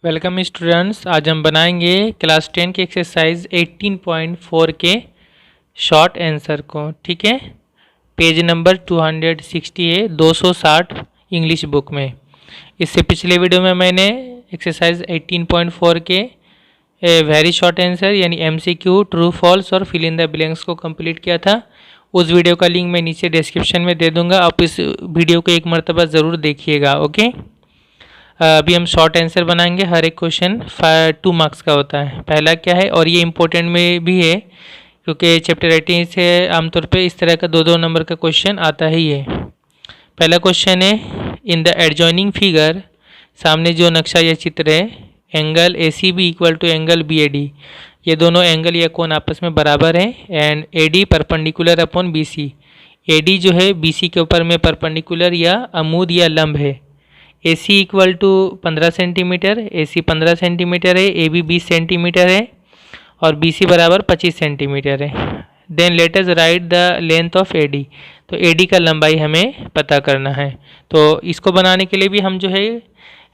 Welcome students. आज हम बनाएंगे क्लास 10 के एक्सरसाइज 18.4 के शॉर्ट आंसर को। ठीक है, पेज नंबर 260 है, 260 इंग्लिश बुक में। इससे पिछले वीडियो में मैंने एक्सरसाइज 18.4 के वेरी शॉर्ट आंसर यानी एमसीक्यू, ट्रू फॉल्स और फिल इन द ब्लैंक्स को कंप्लीट किया था। उस वीडियो का लिंक मैं नीचे डिस्क्रिप्शन में दे दूंगा, आप इस वीडियो को एक मरतबा ज़रूर देखिएगा। ओके, अभी हम शॉर्ट आंसर बनाएंगे। हर एक क्वेश्चन 2 मार्क्स का होता है। पहला क्या है, और ये इम्पोर्टेंट में भी है क्योंकि चैप्टर 18 से आमतौर पे इस तरह का 2-2 नंबर का क्वेश्चन आता ही है। पहला क्वेश्चन है, इन द एडजॉइनिंग फिगर, सामने जो नक्शा या चित्र है, angle A C B equal to angle B A D, ये दोनों एंगल या कोण आपस में बराबर है। And A D perpendicular upon B C, A D जो है बी सी के ऊपर में परपेंडिकुलर या अमूद या लंब है। A C equal to 15 centimetre, A C 15 centimetre है, ए बी 20 सेंटीमीटर है और बी सी बराबर 25 सेंटीमीटर है। Then let us write the length of A D, तो ए डी का लंबाई हमें पता करना है। तो इसको बनाने के लिए भी हम जो है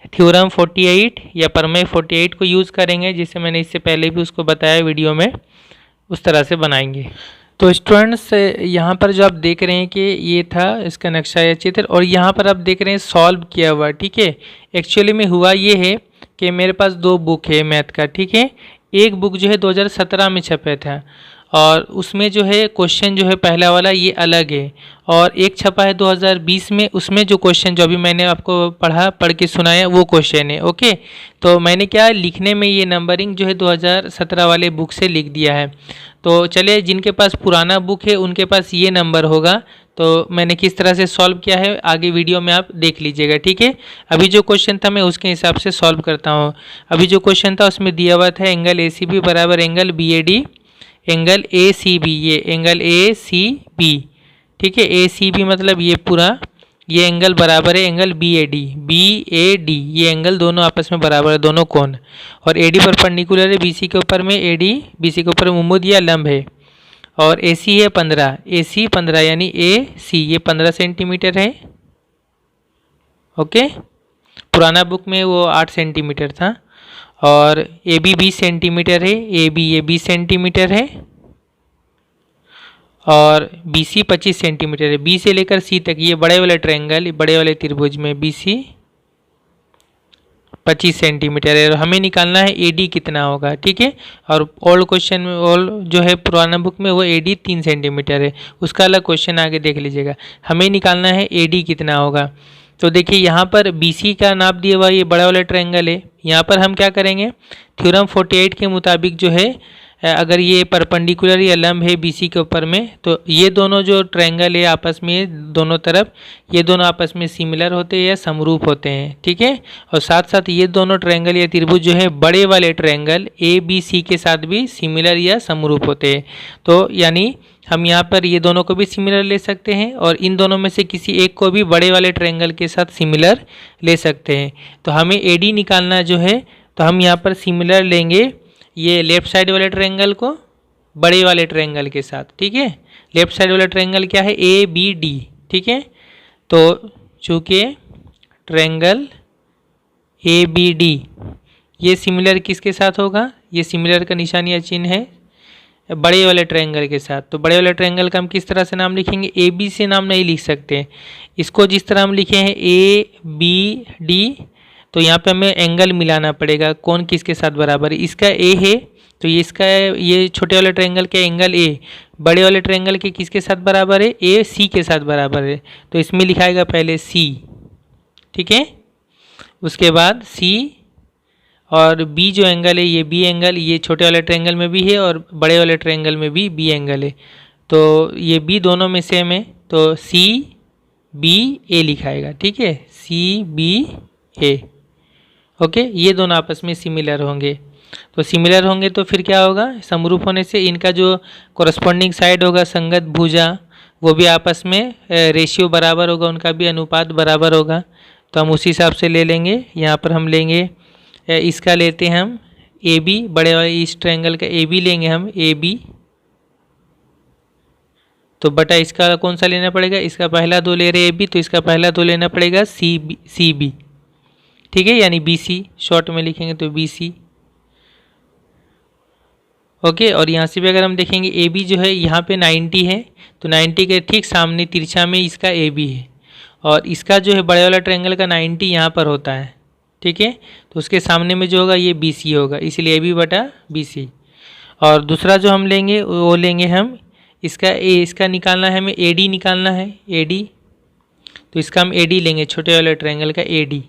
थ्योरम 48 या प्रमेय 48 को यूज़ करेंगे, जिससे मैंने इससे पहले भी उसको बताया वीडियो में, उस तरह से बनाएंगे। तो स्टूडेंट्स, यहाँ पर जो आप देख रहे हैं कि ये था इसका नक्शा या चित्र, और यहाँ पर आप देख रहे हैं सॉल्व किया हुआ। ठीक है, एक्चुअली में हुआ ये है कि मेरे पास 2 बुक है मैथ का। ठीक है, एक बुक जो है 2017 में छपे था और उसमें जो है क्वेश्चन जो है पहला वाला ये अलग है, और एक छपा है 2020 में, उसमें जो क्वेश्चन जो अभी मैंने आपको पढ़ के सुनाया वो क्वेश्चन है। ओके, तो मैंने क्या लिखने में ये नंबरिंग जो है 2017 वाले बुक से लिख दिया है। तो चलिए, जिनके पास पुराना बुक है उनके पास ये नंबर होगा। तो मैंने किस तरह से सॉल्व किया है आगे वीडियो में आप देख लीजिएगा। ठीक है, अभी जो क्वेश्चन था मैं उसके हिसाब से सॉल्व करता हूँ। अभी जो क्वेश्चन था उसमें दिया हुआ था एंगल ए सी बी बराबर angle B A D, angle A C B, ये एंगल ए सी बी। ठीक है, ए सी बी मतलब ये पूरा, ये एंगल बराबर है angle B A D, B A D, ये एंगल दोनों आपस में बराबर है, दोनों कोण। और ए डी परपेंडिकुलर है बी सी के ऊपर में, ए डी बी सी के ऊपर उम्मीद या लंब है। और ए सी है 15, ए सी 15 यानी ए सी ये 15 सेंटीमीटर है। ओके, पुराना बुक में वो 8 सेंटीमीटर था। और ए बी 20 सेंटीमीटर है, ए बी ये 20 सेंटीमीटर है। और बी सी 25 सेंटीमीटर है, बी से लेकर सी तक ये बड़े वाले ट्रायंगल, बड़े वाले त्रिभुज में बी सी 25 सेंटीमीटर है। और हमें निकालना है ए डी कितना होगा। ठीक है, और ओल्ड क्वेश्चन में, ओल्ड जो है पुराना बुक में, वो ए डी 3 सेंटीमीटर है, उसका अलग क्वेश्चन आगे देख लीजिएगा। हमें निकालना है ए डी कितना होगा। तो देखिए यहाँ पर बी सी का नाप दिया हुआ ये बड़ा वाला ट्रायंगल है। यहाँ पर हम क्या करेंगे, थ्योरम 48 के मुताबिक जो है अगर ये परपेंडिकुलर या लंब है बी सी के ऊपर में, तो ये दोनों जो ट्रायंगल है आपस में दोनों तरफ, ये दोनों आपस में सिमिलर होते हैं या समरूप होते हैं। ठीक है, और साथ साथ ये दोनों ट्रायंगल या त्रिभुज जो है बड़े वाले ट्रायंगल ए बी सी के साथ भी सिमिलर या समरूप होते हैं। तो यानी हम यहाँ पर ये दोनों को भी सिमिलर ले सकते हैं और इन दोनों में से किसी एक को भी बड़े वाले ट्रायंगल के साथ सिमिलर ले सकते हैं। तो हमें ए डी निकालना जो है, तो हम यहाँ पर सिमिलर लेंगे ये लेफ्ट साइड वाले ट्रायंगल को बड़े वाले ट्रायंगल के साथ। ठीक है, लेफ्ट साइड वाला ट्रायंगल क्या है, ए बी डी। ठीक है, तो चूँकि ट्रायंगल ए बी डी ये सिमिलर किसके साथ होगा, ये सिमिलर का निशान या चिन्ह है बड़े वाले ट्रायंगल के साथ। तो बड़े वाले ट्रायंगल का हम किस तरह से नाम लिखेंगे, ए बी से नाम नहीं लिख सकते। इसको जिस तरह हम लिखे हैं ए बी डी, तो यहाँ पे हमें एंगल मिलाना पड़ेगा, कौन किसके साथ बराबर है। इसका ए है तो ये इसका, ये छोटे वाले ट्रायंगल के एंगल ए बड़े वाले ट्रायंगल के किसके साथ बराबर है, ए सी के साथ बराबर है। तो इसमें लिखाएगा पहले सी। ठीक है, उसके बाद सी, और बी जो एंगल है ये बी एंगल, ये छोटे वाले ट्रायंगल में भी है और बड़े वाले ट्रायंगल में भी बी एंगल है। तो ये बी दोनों में सेम है, तो सी बी ए लिखाएगा। ठीक है, सी बी ए। ओके, ये दोनों आपस में सिमिलर होंगे। तो सिमिलर होंगे तो फिर क्या होगा, समरूप होने से इनका जो कोरस्पॉन्डिंग साइड होगा, संगत भुजा, वो भी आपस में रेशियो बराबर होगा, उनका भी अनुपात बराबर होगा। तो हम उसी हिसाब से ले लेंगे। यहाँ पर हम लेंगे, इसका लेते हैं हम ए बी, बड़े वाले इस ट्रायंगल का ए बी लेंगे हम, ए बी, तो बटा इसका कौन सा लेना पड़ेगा, इसका पहला 2 ले रहे ए बी, तो इसका पहला 2 लेना पड़ेगा सी बी। ठीक है, यानी BC शॉर्ट में लिखेंगे तो BC। ओके, और यहाँ से भी अगर हम देखेंगे AB जो है यहाँ पे 90 है, तो 90 के ठीक सामने तिरछा में इसका AB है, और इसका जो है बड़े वाला ट्रायंगल का 90 यहाँ पर होता है। ठीक है, तो उसके सामने में जो होगा ये BC होगा, इसलिए AB बटा BC। और दूसरा जो हम लेंगे वो लेंगे हम इसका निकालना है, हमें AD निकालना है, AD। तो इसका हम AD लेंगे, छोटे वाले ट्रायंगल का AD।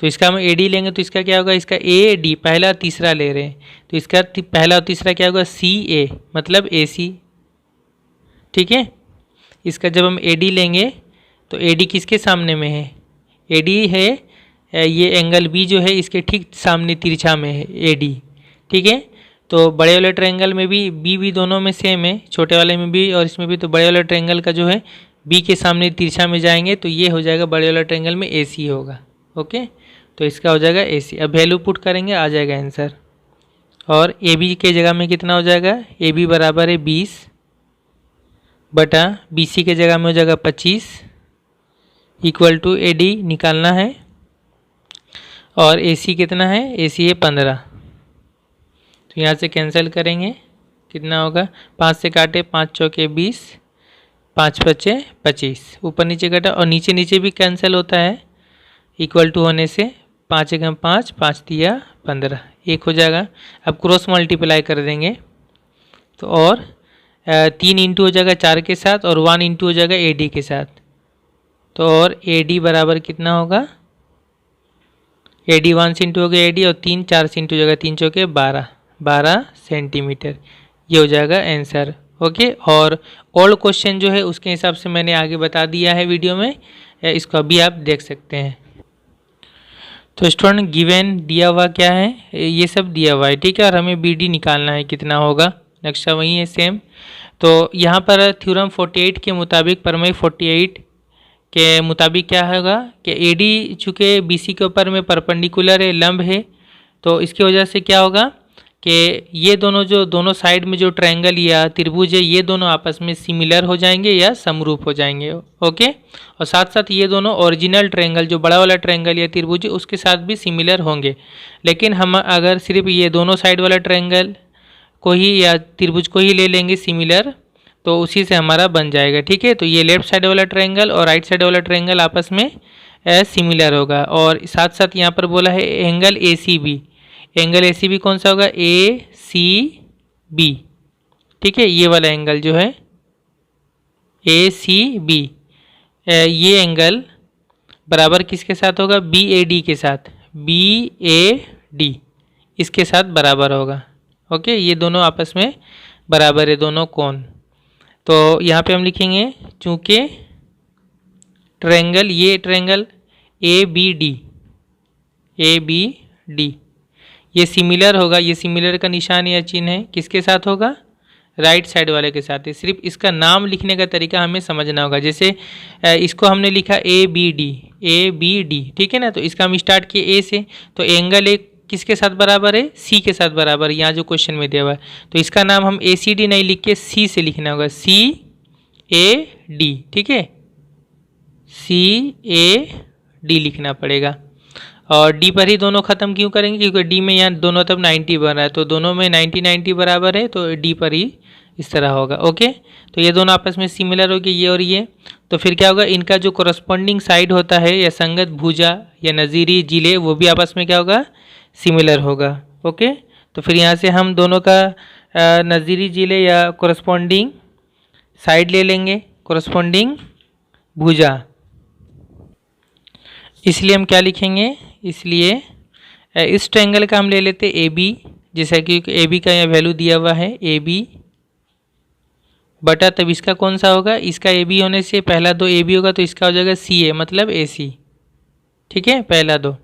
तो इसका हम AD लेंगे तो इसका क्या होगा, इसका AD पहला तीसरा ले रहे हैं, तो इसका पहला और तीसरा क्या होगा, CA मतलब AC। ठीक है, इसका जब हम AD लेंगे तो AD किसके सामने में है, AD है ये एंगल B जो है इसके ठीक सामने तिरछा में है AD। ठीक है, तो बड़े वाले ट्रायंगल में भी B दोनों में सेम है, छोटे वाले में भी और इसमें भी। तो बड़े वाले ट्रायंगल का जो है B के सामने तिरछा में जाएंगे तो ये हो जाएगा बड़े वाले ट्रायंगल में AC होगा। ओके, तो इसका हो जाएगा AC। अब वैल्यू पुट करेंगे, आ जाएगा आंसर। और AB के जगह में कितना हो जाएगा, AB बराबर है 20 बटा BC के जगह में हो जाएगा 25 इक्वल टू AD निकालना है, और AC कितना है, AC है 15। तो यहाँ से कैंसिल करेंगे, कितना होगा, 5 से काटे 5 चौके 20, 5 पचे 25, ऊपर नीचे कटा और नीचे नीचे भी कैंसिल होता है इक्वल टू होने से। 5 एकम 5, 5 दिया 15, 1 हो जाएगा। अब क्रॉस मल्टीप्लाई कर देंगे तो और 3 इंटू हो जाएगा 4 के साथ और 1 इंटू हो जाएगा AD के साथ। तो और AD बराबर कितना होगा, AD 1 से इंटू हो गया AD और 3 4 से इंटू हो जाएगा 3 चौके 12 सेंटीमीटर। ये हो जाएगा आंसर। ओके, और ओल्ड क्वेश्चन जो है उसके हिसाब से मैंने आगे बता दिया है वीडियो में, इसको अभी आप देख सकते हैं। तो स्टूडेंट गिवन दिया हुआ क्या है, ये सब दिया हुआ है। ठीक है, और हमें BD निकालना है कितना होगा, नक्शा वही है सेम। तो यहाँ पर थ्योरम 48 के मुताबिक, प्रमेय 48 के मुताबिक क्या होगा कि AD चूँकि BC के ऊपर में परपेंडिकुलर है, लंब है, तो इसकी वजह से क्या होगा कि ये दोनों साइड में जो ट्रायंगल या त्रिभुज है ये दोनों आपस में सिमिलर हो जाएंगे या समरूप हो जाएंगे। ओके, और साथ साथ ये दोनों ओरिजिनल ट्रायंगल जो बड़ा वाला ट्रायंगल या त्रिभुज है उसके साथ भी सिमिलर होंगे। लेकिन हम अगर सिर्फ ये दोनों साइड वाला ट्रायंगल को ही या त्रिभुज को ही ले लेंगे सिमिलर, तो उसी से हमारा बन जाएगा। ठीक है, तो ये लेफ्ट साइड वाला ट्रायंगल और राइट साइड वाला ट्रायंगल आपस में सिमिलर होगा। और साथ साथ यहाँ पर बोला है एंगल ACB, एंगल ACB कौन सा होगा, ACB। ठीक है, ये वाला एंगल जो है ACB, ये एंगल बराबर किसके साथ होगा, BAD के साथ, BAD इसके साथ बराबर होगा। ओके, ये दोनों आपस में बराबर है, दोनों कोण। तो यहाँ पे हम लिखेंगे चूँकि ट्रायंगल, ये ट्रायंगल ABD ये सिमिलर होगा, ये सिमिलर का निशान या चिन्ह है किसके साथ होगा, राइट साइड वाले के साथ है। सिर्फ इसका नाम लिखने का तरीका हमें समझना होगा। जैसे इसको हमने लिखा ABD, ठीक है ना, तो इसका हम स्टार्ट किए A से, तो एंगल एक किसके साथ बराबर है, C के साथ बराबर, यहाँ जो क्वेश्चन में दिया हुआ है। तो इसका नाम हम ACD नहीं लिख के C से लिखना होगा, CAD। ठीक है, CAD लिखना पड़ेगा। और D पर ही दोनों खत्म क्यों करेंगे, क्योंकि D में यहाँ दोनों तब 90 बन रहा है, तो दोनों में 90 बराबर है, तो D पर ही इस तरह होगा। ओके, तो ये दोनों आपस में सिमिलर होगी, ये और ये। तो फिर क्या होगा, इनका जो कोरस्पॉन्डिंग साइड होता है या संगत भुजा या नज़ीरी जिले, वो भी आपस में क्या होगा, सिमिलर होगा। ओके, तो फिर यहाँ से हम दोनों का नज़ीरी जिले या कोरस्पॉन्डिंग साइड ले लेंगे, कोरस्पॉन्डिंग भुजा। इसलिए हम क्या लिखेंगे, इसलिए इस ट्रायंगल का हम ले लेते AB, जैसा कि AB का यहाँ वैल्यू दिया हुआ है AB बटा, तब इसका कौन सा होगा, इसका AB होने से पहला 2 AB होगा, तो इसका हो जाएगा CA मतलब AC। ठीक है, पहला 2।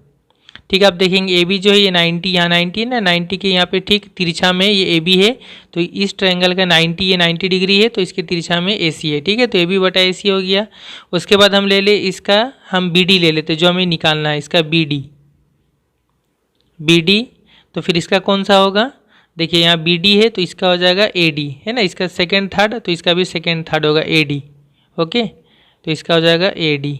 ठीक है, आप देखेंगे AB जो है ये 90, यहाँ 90 है ना, 90 के यहाँ पे ठीक तिरछा में ये AB है, तो इस ट्रायंगल का 90 ये 90 डिग्री है, तो इसके तिरछा में AC है। ठीक है, तो AB बटा AC हो गया। उसके बाद हम ले ले इसका, हम BD ले लेते जो हमें निकालना है, इसका BD। तो फिर इसका कौन सा होगा, देखिए यहाँ BD है तो इसका हो जाएगा AD, है ना, इसका सेकेंड थर्ड, तो इसका भी सेकेंड थर्ड होगा AD। ओके, तो इसका हो जाएगा AD।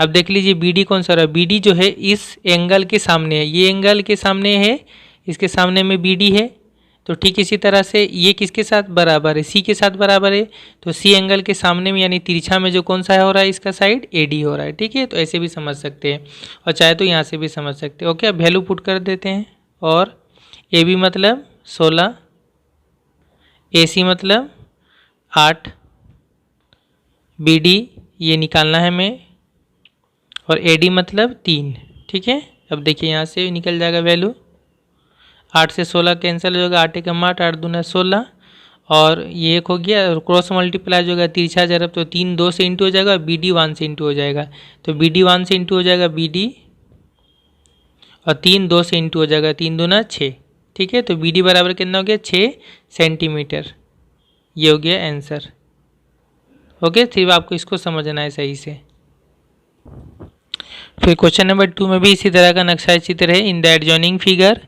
अब देख लीजिए बी डी कौन सा रहा है, बी डी जो है इस एंगल के सामने है, ये एंगल के सामने है, इसके सामने में बी डी है। तो ठीक इसी तरह से ये किसके साथ बराबर है, सी के साथ बराबर है। तो सी एंगल के सामने में यानी तिरछा में जो कौन सा हो रहा है, इसका साइड ए डी हो रहा है। ठीक है, तो ऐसे भी समझ सकते हैं और चाहे तो यहाँ से भी समझ सकते हैं। ओके, अब वैल्यू पुट कर देते हैं। और ए बी मतलब 16, ए सी मतलब 8, बी डी ये निकालना है हमें, और ए डी मतलब 3। ठीक है, अब देखिए यहाँ से निकल जाएगा वैल्यू, 8 से 16 कैंसिल हो जाएगा, 8 एकम 8, 8 दूना 16, और ये एक हो गया। और क्रॉस मल्टीप्लाई जो होगा तिरछा जरब, तो 3 2 से इंटू हो जाएगा, बी डी 1 से इंटू हो जाएगा। तो बी डी 1 से इंटू हो जाएगा बी डी, और 3 2 से इंटू हो जाएगा, 3 दूना 6। ठीक है, तो बी डी बराबर कितना हो गया, 6 सेंटीमीटर। ये हो गया आंसर। ओके, सिर्फ आपको इसको समझना है सही से। फिर क्वेश्चन नंबर 2 में भी इसी तरह का नक्शा चित्र है। In the adjoining figure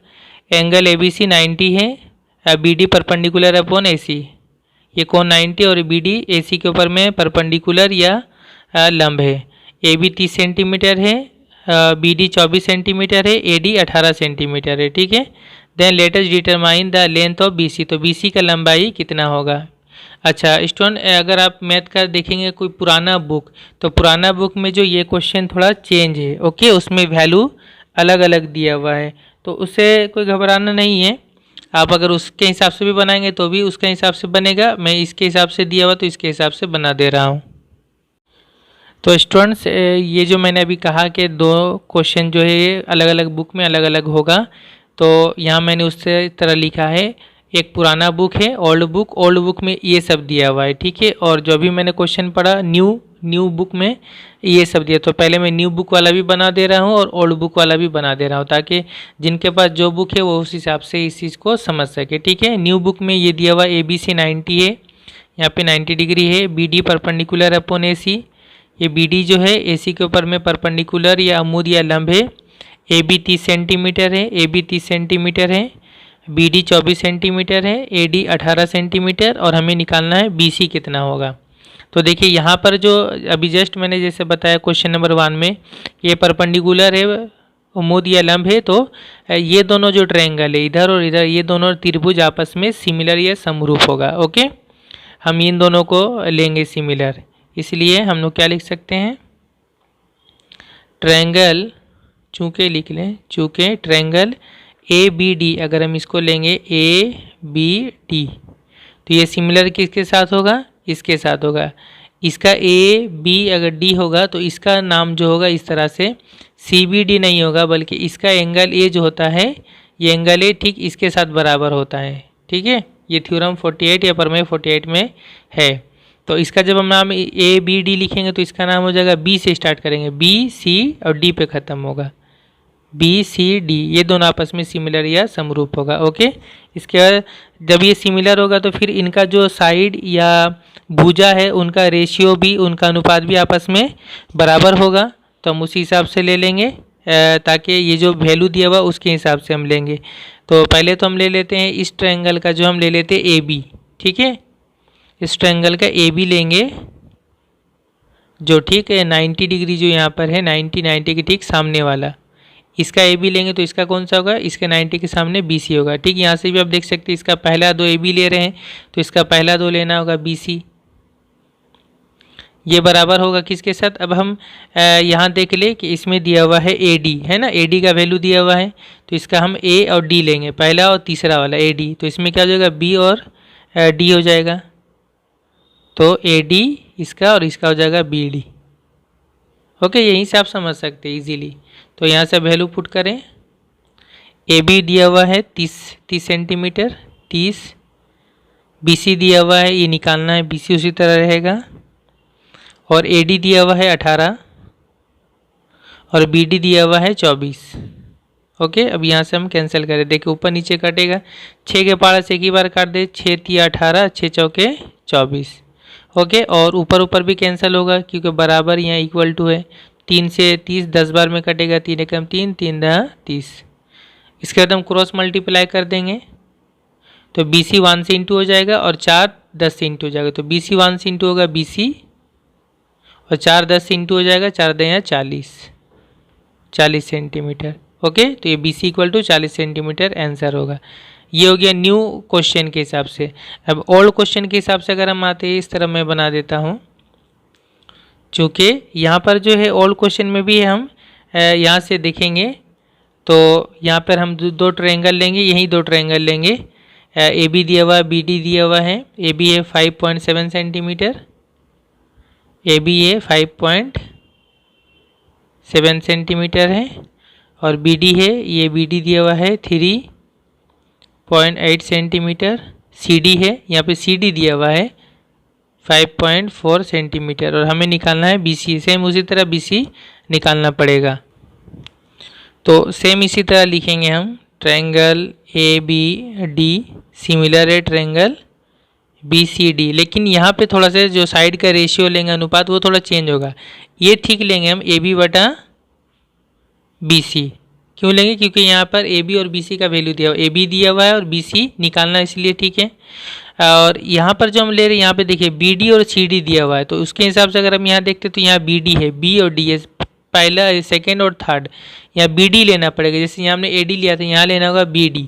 angle A B C 90 है, B D perpendicular upon A C. ये कोण 90 और बी डी ए सी के ऊपर में परपेंडिकुलर या लंब है। ए बी 30 सेंटीमीटर है, बी डी 24 सेंटीमीटर है, ए डी 18 सेंटीमीटर है। ठीक है, then let us determine the length of B C. तो बी सी का लंबाई कितना होगा। अच्छा स्टूडेंट, अगर आप मैथ का देखेंगे कोई पुराना बुक, तो पुराना बुक में जो ये क्वेश्चन थोड़ा चेंज है। ओके, उसमें वैल्यू अलग अलग दिया हुआ है, तो उससे कोई घबराना नहीं है। आप अगर उसके हिसाब से भी बनाएंगे तो भी उसके हिसाब से बनेगा। मैं इसके हिसाब से दिया हुआ तो इसके हिसाब से बना दे रहा हूँ। तो स्टूडेंट्स, ये जो मैंने अभी कहा कि 2 क्वेश्चन जो है ये अलग अलग बुक में अलग अलग होगा, तो यहाँ मैंने उससे तरह लिखा है। एक पुराना बुक है ओल्ड बुक में ये सब दिया हुआ है। ठीक है, और जो भी मैंने क्वेश्चन पढ़ा न्यू बुक में ये सब दिया। तो पहले मैं न्यू बुक वाला भी बना दे रहा हूँ और ओल्ड बुक वाला भी बना दे रहा हूँ, ताकि जिनके पास जो बुक है वो उस हिसाब से इस चीज़ को समझ सके। ठीक है, न्यू बुक में ये दिया हुआ ए बी सी 90 है, यहाँ पे 90 डिग्री है। B D perpendicular upon A C, ये बी डी जो है ए सी के ऊपर में परपेंडिकुलर या अमूद या लंब है। ए बी 30 सेंटीमीटर है, ए बी 30 सेंटीमीटर है, बी डी 24 सेंटीमीटर है, ए डी 18 सेंटीमीटर, और हमें निकालना है बी सी कितना होगा। तो देखिए यहाँ पर जो अभी जस्ट मैंने जैसे बताया क्वेश्चन नंबर 1 में, ये परपेंडिकुलर है, उम्मूद या लंब है, तो ये दोनों जो ट्रायंगल है इधर और इधर, ये दोनों त्रिभुज आपस में सिमिलर या समरूप होगा। ओके, हम इन दोनों को लेंगे सिमिलर, इसलिए हम लोग क्या लिख सकते हैं, ट्रायंगल, चूँकि लिख लें, चूँकि ट्रायंगल ए बी डी, अगर हम इसको लेंगे ए बी डी, तो ये सिमिलर किसके साथ होगा, इसके साथ होगा। इसका ए बी अगर डी होगा तो इसका नाम जो होगा इस तरह से सी बी डी नहीं होगा, बल्कि इसका एंगल ए जो होता है, ये एंगल ए ठीक इसके साथ बराबर होता है। ठीक है, ये थ्योरम 48 या प्रमेय 48 में है। तो इसका जब हम नाम ए बी डी लिखेंगे तो इसका नाम हो जाएगा, बी से स्टार्ट करेंगे, बी सी और डी पे ख़त्म होगा, बी सी डी, ये दोनों आपस में सिमिलर या समरूप होगा। ओके, इसके बाद जब ये सिमिलर होगा तो फिर इनका जो साइड या भुजा है उनका रेशियो भी, उनका अनुपात भी आपस में बराबर होगा। तो हम उसी हिसाब से ले लेंगे, ताकि ये जो वैल्यू दिया हुआ उसके हिसाब से हम लेंगे। तो पहले तो हम ले लेते हैं इस ट्रायंगल का, जो हम ले लेते हैं ए बी। ठीक है, इस ट्रायंगल का ए बी लेंगे, जो ठीक है 90 डिग्री जो यहाँ पर है, 90 के ठीक सामने वाला, इसका ए बी लेंगे तो इसका कौन सा होगा, इसके 90 के सामने बी सी होगा। ठीक, यहाँ से भी आप देख सकते हैं इसका पहला 2 ए बी ले रहे हैं, तो इसका पहला 2 लेना होगा बी सी, ये बराबर होगा किसके साथ। अब हम यहाँ देख ले कि इसमें दिया हुआ है ए डी, है ना, ए डी का वैल्यू दिया हुआ है, तो इसका हम ए और डी लेंगे, पहला और तीसरा वाला ए डी, तो इसमें क्या हो जाएगा, बी और डी हो जाएगा। तो ए डी इसका और इसका हो जाएगा बी डी। ओके, यहीं से आप समझ सकते हैं इजीली। तो यहाँ से वैल्यू पुट करें, ए बी दिया हुआ है 30 सेंटीमीटर, 30, बी सी दिया हुआ है, ये निकालना है, बी सी उसी तरह रहेगा, और ए डी दिया हुआ है 18 और बी डी दिया हुआ है 24। ओके, अब यहाँ से हम कैंसिल करें, देखिए ऊपर नीचे कटेगा, 6 के पारा से एक ही बार काट दे, 6 तिया 18, 6 चौके 24। ओके, और ऊपर ऊपर भी कैंसिल होगा क्योंकि बराबर यहाँ इक्वल टू है, 3 से 30 10 बार में कटेगा, 3 एकम 3, 3 दहा 30। इसके बाद हम क्रॉस मल्टीप्लाई कर देंगे, तो बी सी 1 से इंटू हो जाएगा और 4 10 से इंटू हो जाएगा, तो बी सी 1 से इंटू होगा बी सी, और 4 10 इंटू हो जाएगा, 4 10 40 सेंटीमीटर। ओके, तो ये BC equal to 40 centimetre answer होगा। ये हो गया न्यू क्वेश्चन के हिसाब से। अब ओल्ड क्वेश्चन के हिसाब से अगर हम आते हैं, इस तरह मैं बना देता हूँ। चूँकि यहाँ पर जो है ओल्ड क्वेश्चन में भी हम यहाँ से देखेंगे, तो यहाँ पर हम दो ट्रायंगल लेंगे, यही दो ट्रायंगल लेंगे। AB दिया हुआ है, BD दिया हुआ है। AB है 5.7 सेंटीमीटर, AB है 5.7 सेंटीमीटर है, और BD है, ये BD दिया हुआ है 3.8 सेंटीमीटर। CD है, यहाँ पे CD दिया हुआ है 5.4 सेंटीमीटर, और हमें निकालना है BC। सेम उसी तरह BC निकालना पड़ेगा। तो सेम इसी तरह लिखेंगे हम, ट्रायंगल ABD सिमिलर है ट्रायंगल BCD, लेकिन यहाँ पे थोड़ा सा जो साइड का रेशियो लेंगे अनुपात, वो थोड़ा चेंज होगा। ये ठीक लेंगे हम AB बटा BC। क्यों लेंगे? क्योंकि यहाँ पर AB और BC का वैल्यू दिया हुआ है, AB दिया हुआ है और BC निकालना, इसलिए ठीक है। और यहाँ पर जो हम ले रहे हैं, यहाँ पे देखिए BD और CD दिया हुआ है, तो उसके हिसाब से अगर हम यहाँ देखते तो यहाँ BD है, B और D है, पहला सेकेंड और थर्ड, यहाँ BD लेना पड़ेगा। जैसे यहाँ हमने AD लिया था, यहाँ लेना होगा BD।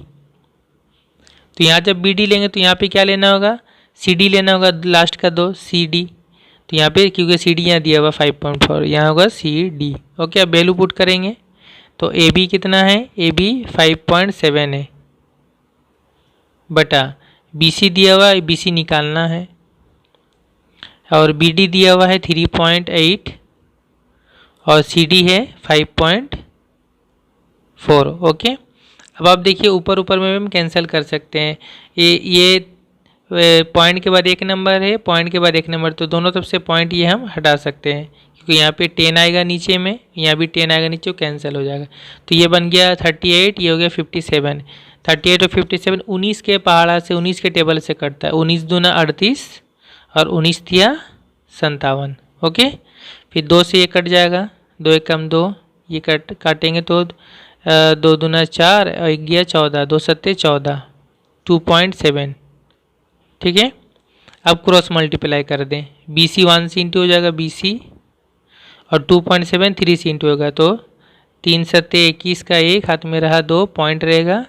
तो यहाँ जब BD लेंगे तो यहाँ पे क्या लेना होगा? CD लेना होगा, लास्ट का 2 CD। तो यहाँ पे क्योंकि CD यहाँ दिया हुआ 5.4, यहाँ होगा CD। ओके, अब वैल्यू पुट करेंगे तो AB कितना है? AB 5.7 है बटा BC दिया हुआ है, BC निकालना है, और BD दिया हुआ है 3.8 और CD है 5.4। ओके, अब आप देखिए ऊपर ऊपर में हम कैंसिल कर सकते हैं। ये पॉइंट के बाद एक नंबर है, पॉइंट के बाद एक नंबर, तो दोनों तरफ से पॉइंट ये हम हटा सकते हैं, क्योंकि यहाँ पे 10 आएगा नीचे में, यहाँ भी 10 आएगा नीचे, कैंसिल हो जाएगा। तो ये बन गया 38, ये हो गया 57। 38 और 57 19 के पहाड़ा से, 19 के टेबल से कटता है। 19 दूना 38 और 19 दिया 57। ओके, फिर 2 से ये कट जाएगा, 2 एक कम 2, ये काटेंगे तो 2 दूना 4 और 1 गया 14, 2 सत्ते 14, 2.7। ठीक है, अब क्रॉस मल्टीप्लाई कर दें, BC 1 से इंटू हो जाएगा BC, और 2.7 3 से इंटू होगा, तो 3 सत्ते 21 का 1 हाथ में रहा, 2 पॉइंट रहेगा,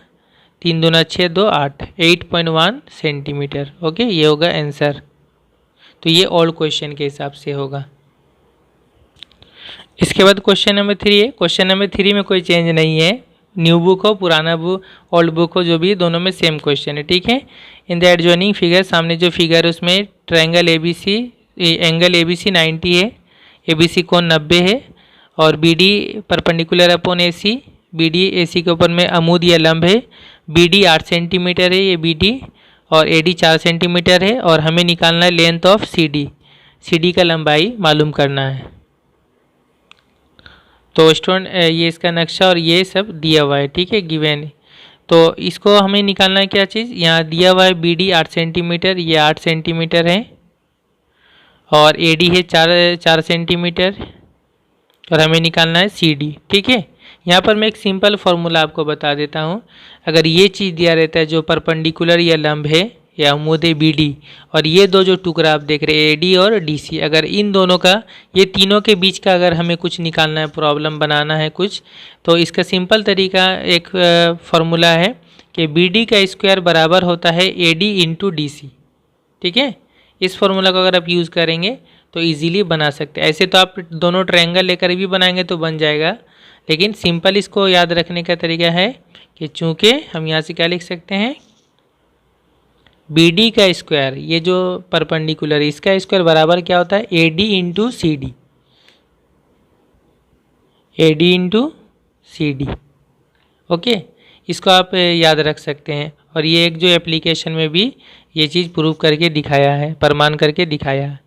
3 दूना 6 2 8, 8.1 सेंटीमीटर। ओके, ये होगा आंसर। तो ये ओल्ड क्वेश्चन के हिसाब से होगा। इसके बाद क्वेश्चन नंबर 3 है। क्वेश्चन नंबर 3 में कोई चेंज नहीं है, न्यू बुक हो पुराना बुक ओल्ड बुक हो, जो भी दोनों में सेम क्वेश्चन है। ठीक है, इन द एडजॉइनिंग फिगर, सामने जो फिगर है उसमें ट्रायंगल ABC, एंगल ABC 90 है, ABC कोण 90 है, और BD perpendicular upon AC, BD AC के ऊपर में अमूद या लंब है। BD 8 सेंटीमीटर है ये BD, और AD 4 सेंटीमीटर है, और हमें निकालना है लेंथ ऑफ CD का लंबाई मालूम करना है। तो स्टूडेंट ये इसका नक्शा और ये सब दिया हुआ है, ठीक है, गिवन। तो इसको हमें निकालना है क्या चीज़, यहाँ दिया हुआ है BD 8 सेंटीमीटर, ये 8 सेंटीमीटर है, और AD है 4 सेंटीमीटर, और हमें निकालना है CD। ठीक है, यहाँ पर मैं एक सिंपल फार्मूला आपको बता देता हूँ। अगर ये चीज़ दिया रहता है जो परपेंडिकुलर या लंब है या अमूद BD, और ये दो जो टुकड़ा आप देख रहे हैं AD और DC, अगर इन दोनों का, ये तीनों के बीच का अगर हमें कुछ निकालना है, प्रॉब्लम बनाना है कुछ, तो इसका सिंपल तरीका एक फार्मूला है कि BD का स्क्वायर बराबर होता है AD इंटू DC। ठीक है, इस फार्मूला को अगर आप यूज़ करेंगे तो इजीली बना सकते हैं। ऐसे तो आप दोनों ट्रायंगल लेकर भी बनाएंगे तो बन जाएगा, लेकिन सिंपल इसको याद रखने का तरीका है कि चूँकि हम यहाँ से क्या लिख सकते हैं, BD का स्क्वायर, ये जो परपेंडिकुलर है इसका स्क्वायर बराबर क्या होता है AD into CD, AD into CD। Okay, इसको आप याद रख सकते हैं, और ये एक जो एप्लीकेशन में भी ये चीज़ प्रूव करके दिखाया है, प्रमाण करके दिखाया है।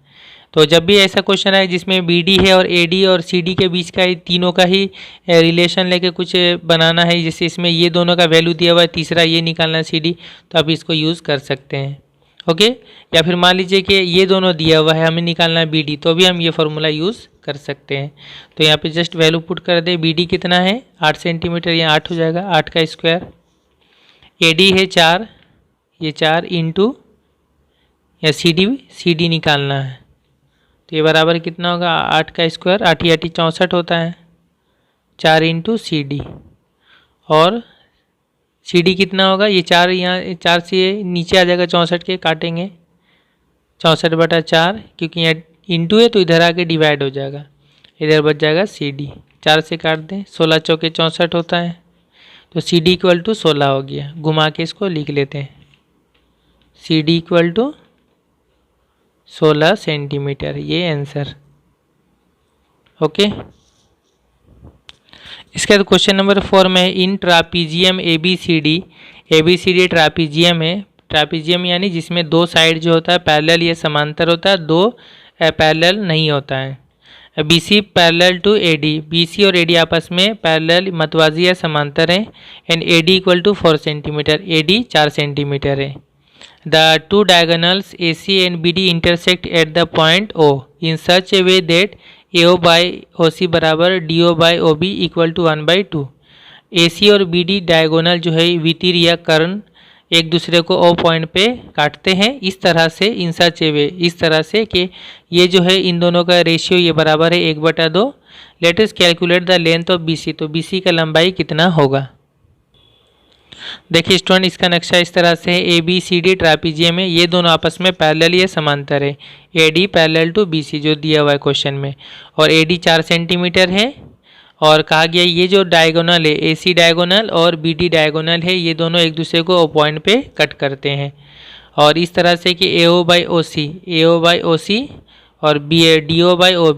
तो जब भी ऐसा क्वेश्चन आए जिसमें BD है और AD और CD के बीच का तीनों का ही रिलेशन लेके कुछ बनाना है, जैसे इसमें ये दोनों का वैल्यू दिया हुआ है, तीसरा ये निकालना है CD, तो आप इसको यूज़ कर सकते हैं। ओके, या फिर मान लीजिए कि ये दोनों दिया हुआ है, हमें निकालना है BD, तो भी हम ये फार्मूला यूज़ कर सकते हैं। तो यहाँ पे जस्ट वैल्यू पुट कर दे, BD कितना है 8 सेंटीमीटर, यहाँ 8 हो जाएगा, 8 का स्क्वायर, AD है 4, ये 4 इंटू या CD निकालना है, तो ये बराबर कितना होगा, 8 का स्क्वायर, 8 या 8 64 होता है, 4 इंटू सी डी। और सी डी कितना होगा, ये 4 यहाँ 4 से नीचे आ जाएगा, 64 के काटेंगे, 64/4, क्योंकि यहाँ इंटू है तो इधर आके डिवाइड हो जाएगा, इधर बच जाएगा सी डी। 4 से काट दें, 16 चौके 64 होता है, तो सी डी इक्वल टू 16 हो गया। घुमा के इसको लिख लेते हैं, C D equal to 16 centimetre, ये आंसर। ओके, इसके बाद क्वेश्चन नंबर 4 में इन ट्रापीजियम ए बी सी डी ट्रापीजियम है। ट्रापीजियम यानी जिसमें दो साइड जो होता है पैरेलल या समांतर होता है, दो पैरेलल नहीं होता है। B C parallel to A D, B C और ए डी आपस में पैरेलल मतवाजी या समांतर है। And A D equal to 4 centimetre, A D 4 centimetre है। The two diagonals A C and B D intersect at the point O in such a way that A O by O C बराबर D O by O B equal to 1/2। A C और B D diagonal जो है वितिर या कर्ण एक दूसरे को O point पे काटते हैं, इस तरह से इन सच ए वे, इस तरह से कि ये जो है इन दोनों का रेशियो ये बराबर है 1/2। Let us calculate the length of B C, तो बी सी का लंबाई कितना होगा। देखिए स्टूडेंट, इसका नक्शा इस तरह से है, ए बी सी डी ट्रापीजियम है, ये दोनों आपस में पैरेलल या समांतर है, A D parallel to B C जो दिया हुआ है क्वेश्चन में, और ए डी 4 सेंटीमीटर है। और कहा गया ये जो डायगोनल है, ए सी डायगोनल और बी डी डायगोनल है, ये दोनों एक दूसरे को ओ पॉइंट पे कट करते हैं, और इस तरह से कि ए ओ बाई ओ सी और B A D O by O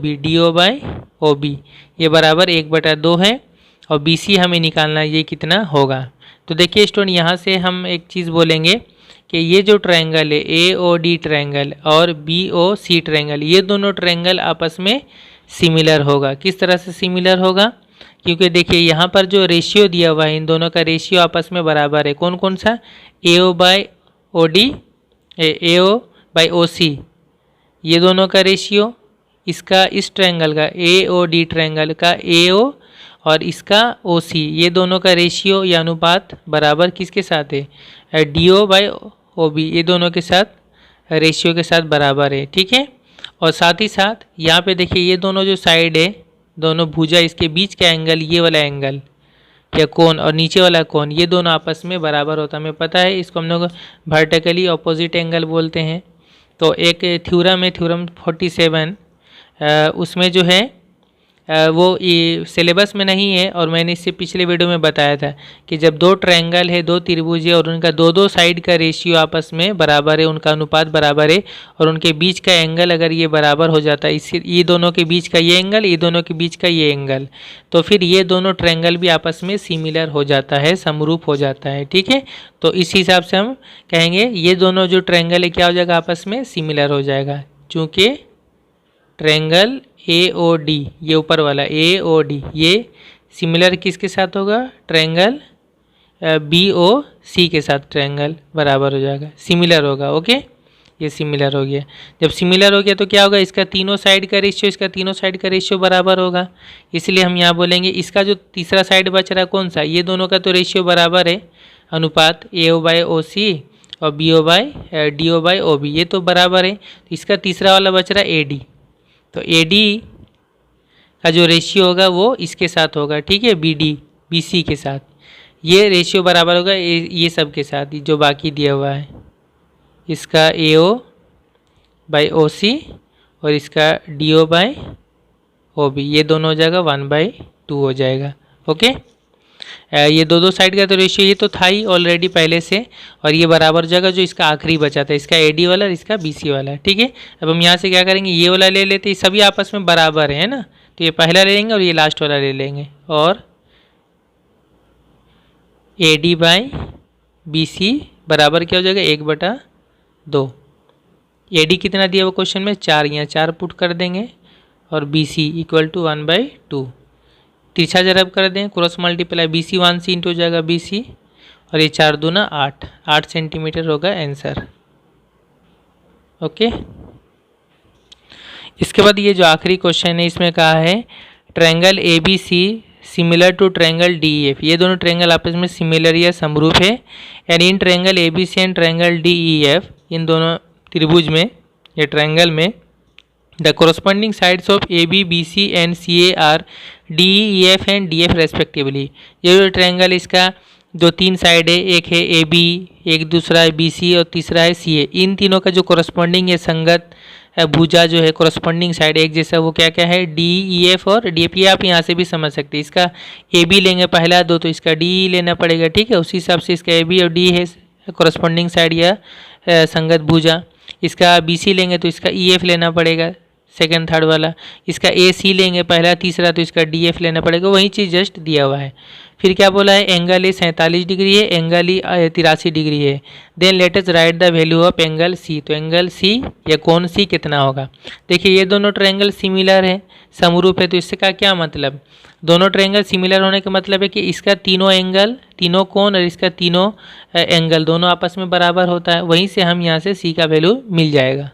B ये बराबर 1/2 है। और बी सी हमें निकालना है ये कितना होगा। तो देखिए स्टूडेंट, यहाँ से हम एक चीज़ बोलेंगे कि ये जो ट्रायंगल है ए ओ डी ट्रायंगल और बी ओ सी ट्रायंगल, ये दोनों ट्रायंगल आपस में सिमिलर होगा। किस तरह से सिमिलर होगा, क्योंकि देखिए यहाँ पर जो रेशियो दिया हुआ है इन दोनों का रेशियो आपस में बराबर है। कौन कौन सा, A O by O D, A O by O C, ये दोनों का रेशियो, इसका इस ट्रायंगल का ए ओ डी ट्रायंगल का ए ओ और इसका ओ सी, ये दोनों का रेशियो या अनुपात बराबर किसके साथ है, D O by O B, ये दोनों के साथ रेशियो के साथ बराबर है। ठीक है, और साथ ही साथ यहाँ पे देखिए ये दोनों जो साइड है, दोनों भुजा, इसके बीच का एंगल, ये वाला एंगल या कोण और नीचे वाला कोण, ये दोनों आपस में बराबर होता है। हमें पता है इसको हम लोग वर्टिकली ऑपोजिट एंगल बोलते हैं। तो एक थ्योरम है, थ्योरम 47, उसमें जो है वो ये सिलेबस में नहीं है, और मैंने इससे पिछले वीडियो में बताया था कि जब दो ट्रायंगल है, दो त्रिभुज है और उनका दो साइड का रेशियो आपस में बराबर है, उनका अनुपात बराबर है, और उनके बीच का एंगल अगर ये बराबर हो जाता है, इसी ये दोनों के बीच का ये एंगल, ये दोनों के बीच का ये एंगल, तो फिर ये दोनों ट्रायंगल भी आपस में सिमिलर हो जाता है, समरूप हो जाता है। ठीक है, तो इस हिसाब से हम कहेंगे ये दोनों जो ट्रायंगल है क्या हो जाएगा, आपस में सिमिलर हो जाएगा। चूँकि ट्रायंगल ए ओ डी, ये ऊपर वाला ए ओ डी, ये सिमिलर किसके साथ होगा, ट्रायंगल बी ओ सी के साथ ट्रायंगल बराबर हो जाएगा, सिमिलर होगा। ओके, ये सिमिलर हो गया। जब सिमिलर हो गया तो क्या होगा, इसका तीनों साइड का रेशियो, इसका तीनों साइड का रेशियो बराबर होगा, इसलिए हम यहाँ बोलेंगे इसका जो तीसरा साइड बच रहा है कौन सा, ये दोनों का तो रेशियो बराबर है, अनुपात ए ओ बाई ओ सी और B O by D O by O B, ये तो बराबर है। इसका तीसरा वाला बच रहा है ए डी, तो ए डी का जो रेशियो होगा वो इसके साथ होगा। ठीक है, बी डी बी सी के साथ ये रेशियो बराबर होगा ये सब के साथ, जो बाकी दिया हुआ है, इसका ए ओ बाई ओ सी और इसका D O by O B, ये दोनों हो जाएगा 1/2 हो जाएगा। ओके, ये दो साइड का तो रेशियो ये तो था ही ऑलरेडी पहले से, और ये बराबर जगह जो इसका आखिरी बचा था, इसका एडी वाला और इसका बीसी वाला। ठीक है, अब हम यहाँ से क्या करेंगे, ये वाला ले लेते हैं, सभी आपस में बराबर है ना, तो ये पहला ले लेंगे और ये लास्ट वाला ले लेंगे, और A D by B C बराबर क्या हो जाएगा 1/2। ए डी कितना दिया हुआ क्वेश्चन में 4, यहाँ 4 पुट कर देंगे, और बी सी इक्वल टू 1/2, तिरछा जरब कर दें, क्रॉस मल्टीप्लाई, बी सी 1 सी इंटू हो जाएगा बी सी, और ये 4 दूना 8 सेंटीमीटर होगा आंसर। ओके, इसके बाद ये जो आखिरी क्वेश्चन है इसमें कहा है triangle A B C similar to triangle D E F, ये दोनों ट्रायंगल आपस में सिमिलर या समरूप है। And in triangle A B C and triangle D E F, इन दोनों त्रिभुज में, ये ट्रायंगल में the corresponding sides of AB, BC and CA are DE, EF and DF respectively। ये जो ट्रायंगल इसका जो तीन साइड है, एक है AB, एक दूसरा है BC और तीसरा है CA, इन तीनों का जो corresponding है संगत भुजा जो है corresponding साइड एक जैसा, वो क्या क्या है DE, EF और DF। ये आप यहाँ से भी समझ सकते हैं, इसका AB लेंगे पहला दो तो इसका DE लेना पड़ेगा, ठीक है। उसी हिसाब से इसका AB और D है corresponding साइड या संगत भुजा। इसका BC लेंगे तो इसका EF लेना पड़ेगा सेकंड थर्ड वाला। इसका AC लेंगे पहला तीसरा तो इसका DF लेना पड़ेगा, वही चीज़ जस्ट दिया हुआ है। फिर क्या बोला है, एंगल ए 47 डिग्री है, एंगल ई 83 डिग्री है। Then let us write the value of angle C. तो एंगल सी या कोण सी कितना होगा। देखिए ये दोनों ट्रायंगल सिमिलर है, समरूप है, तो इससे का क्या मतलब, दोनों ट्रायंगल सिमिलर होने का मतलब है कि इसका तीनों एंगल, तीनों कोण और इसका तीनों एंगल दोनों आपस में बराबर होता है। वहीं से हम यहाँ से सी का वैल्यू मिल जाएगा,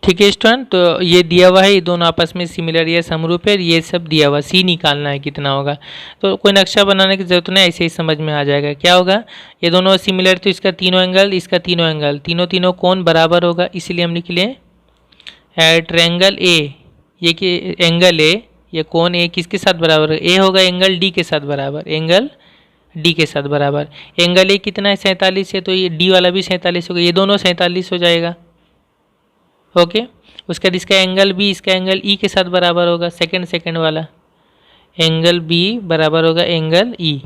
ठीक है स्टूडेंट। तो ये दिया हुआ है, ये दोनों आपस में सिमिलर या समरूप है, ये सब दिया हुआ, सी निकालना है कितना होगा। तो कोई नक्शा बनाने की जरूरत नहीं, ऐसे ही समझ में आ जाएगा। क्या होगा, ये दोनों सिमिलर तो इसका तीनों एंगल, इसका तीनों एंगल, तीनों कोण बराबर होगा, इसलिए हम लिख लें ट्रायंगल ए, ये कि एंगल ए, ये कोण ए किसके साथ बराबर है, ए होगा एंगल डी के साथ बराबर, एंगल डी के साथ बराबर। एंगल ए कितना है 47 है, तो ये डी वाला भी 47 होगा, ये दोनों 47 हो जाएगा, ओके। उसके बाद इसका एंगल बी, इसका एंगल ई के साथ बराबर होगा, सेकंड वाला एंगल बी बराबर होगा एंगल ई,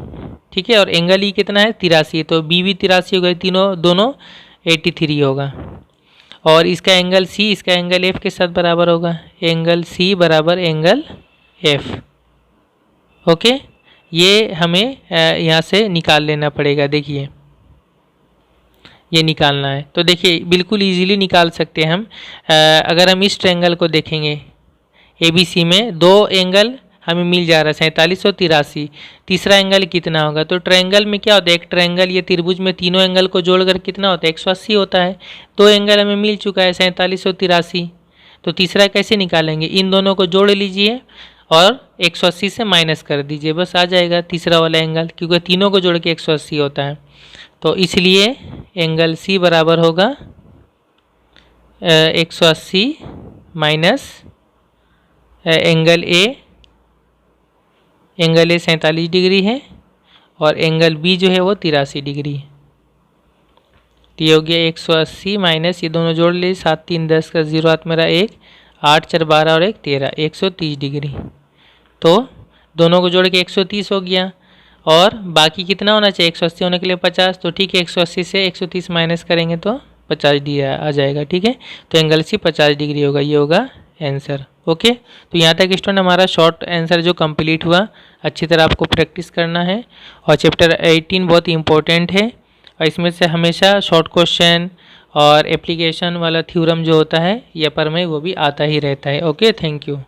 ठीक है। और एंगल ई कितना है 83, तो बी भी 83 होगा, तीनों दोनों 83 होगा। और इसका एंगल सी, इसका एंगल एफ के साथ बराबर होगा, एंगल सी बराबर एंगल एफ, ओके। ये हमें यहाँ से निकाल लेना पड़ेगा, देखिए ये निकालना है। तो देखिए बिल्कुल इजीली निकाल सकते हैं हम। अगर हम इस ट्रायंगल को देखेंगे ABC में दो एंगल हमें मिल जा रहा है 47 और 83, तीसरा एंगल कितना होगा। तो ट्रायंगल में क्या होता है, एक ट्रायंगल ये त्रिभुज में तीनों एंगल को जोड़कर कितना होता है 180 होता है। दो एंगल हमें मिल चुका है 47 और 83, तो तीसरा कैसे निकालेंगे, इन दोनों को जोड़ लीजिए और 180 से माइनस कर दीजिए, बस आ जाएगा तीसरा वाला एंगल, क्योंकि तीनों को जोड़ के 180 होता है। तो इसलिए एंगल सी बराबर होगा 180 माइनस एंगल ए 47 डिग्री है और एंगल बी जो है वो 83 डिग्री है। तो ये हो गया 180 माइनस, ये दोनों जोड़ ले, 7 3 10 का 0 हाथ मेरा 1, 8 4 12 और 1 13, 130 डिग्री। तो दोनों को जोड़ के 130 हो गया, और बाकी कितना होना चाहिए 180 होने के लिए 50, तो ठीक है 180 से 130 माइनस करेंगे तो 50 डिग्री आ जाएगा, ठीक है। तो एंगल सी 50 डिग्री होगा, ये होगा आंसर, ओके। तो यहाँ तक स्टूडेंट हमारा शॉर्ट आंसर जो कंप्लीट हुआ। अच्छी तरह आपको प्रैक्टिस करना है, और चैप्टर 18 बहुत इंपॉर्टेंट है, और इसमें से हमेशा शॉर्ट क्वेश्चन और एप्लीकेशन वाला थ्योरम जो होता है या प्रमेय वो भी आता ही रहता है, ओके। Thank you.